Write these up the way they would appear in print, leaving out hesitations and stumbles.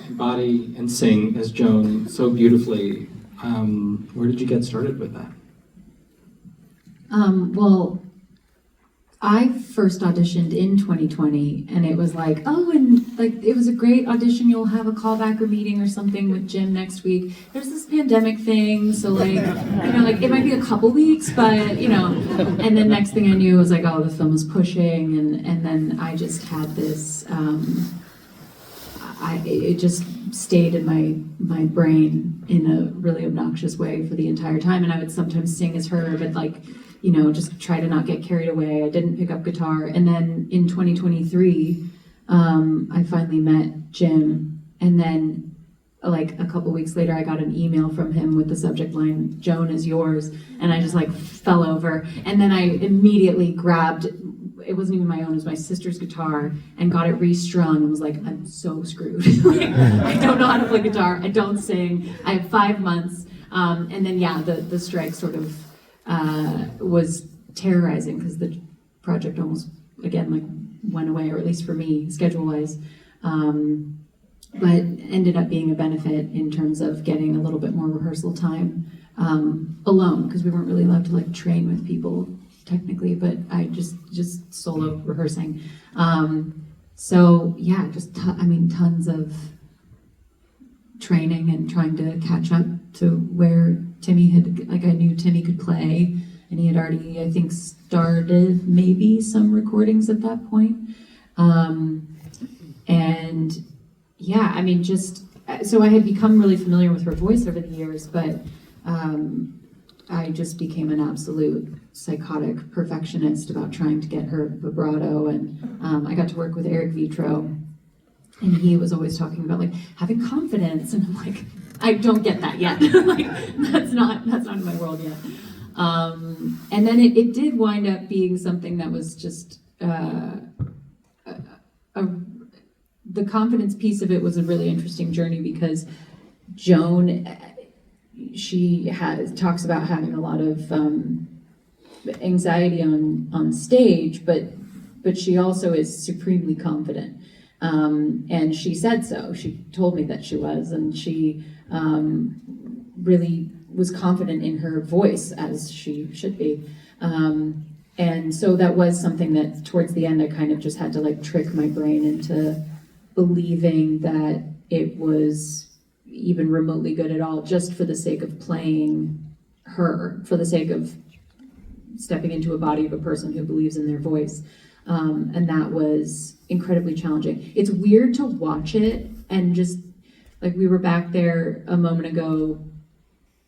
embody and sing as Joan so beautifully. Where did you get started with that? Well, I first auditioned in 2020, and it was like, oh, and like it was a great audition. You'll have a callback or meeting or something with Jim next week. There's this pandemic thing, so like, like it might be a couple weeks, but And then next thing I knew, it was like, oh, the film was pushing, and then I just had this. It just stayed in my brain in a really obnoxious way for the entire time, and I would sometimes sing as her, but like. Just try to not get carried away. I didn't pick up guitar. And then in 2023, I finally met Jim. And then like a couple weeks later, I got an email from him with the subject line, "Joan is yours." And I just like fell over. And then I immediately grabbed, it wasn't even my own, it was my sister's guitar, and got it restrung and was like, I'm so screwed. I don't know how to play guitar. I don't sing. I have 5 months. And then, the strike sort of, was terrorizing because the project almost again like went away, or at least for me schedule-wise, but ended up being a benefit in terms of getting a little bit more rehearsal time alone, because we weren't really allowed to like train with people technically, but I just solo rehearsing. Tons of training and trying to catch up to where Timmy had, like I knew Timmy could play, and he had already, I think, started maybe some recordings at that point. So I had become really familiar with her voice over the years, but I just became an absolute psychotic perfectionist about trying to get her vibrato, and I got to work with Eric Vitro, and he was always talking about like having confidence, and I'm like, I don't get that yet. Like that's not in my world yet. And then it did wind up being something that was just the confidence piece of it was a really interesting journey, because Joan, she talks about having a lot of anxiety on stage, but she also is supremely confident. And she said so. She told me that she was, and she really was confident in her voice, as she should be. And so that was something that towards the end I kind of just had to like trick my brain into believing that it was even remotely good at all, just for the sake of playing her, for the sake of stepping into a body of a person who believes in their voice. And that was incredibly challenging. It's weird to watch it, and just like we were back there a moment ago,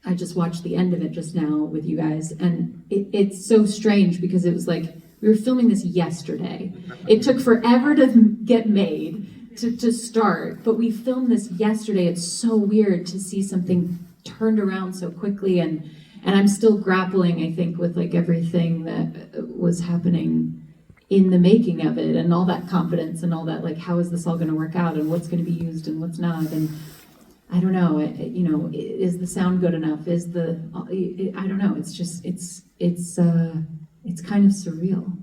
I just watched the end of it just now with you guys, and it's so strange because it was like we were filming this yesterday. It took forever to get made, to start, but we filmed this yesterday. It's so weird to see something turned around so quickly, and I'm still grappling, I think, with like everything that was happening in the making of it, and all that confidence and all that, like, how is this all going to work out, and what's going to be used and what's not, and I don't know, is the sound good enough? I don't know, it's just, it's kind of surreal.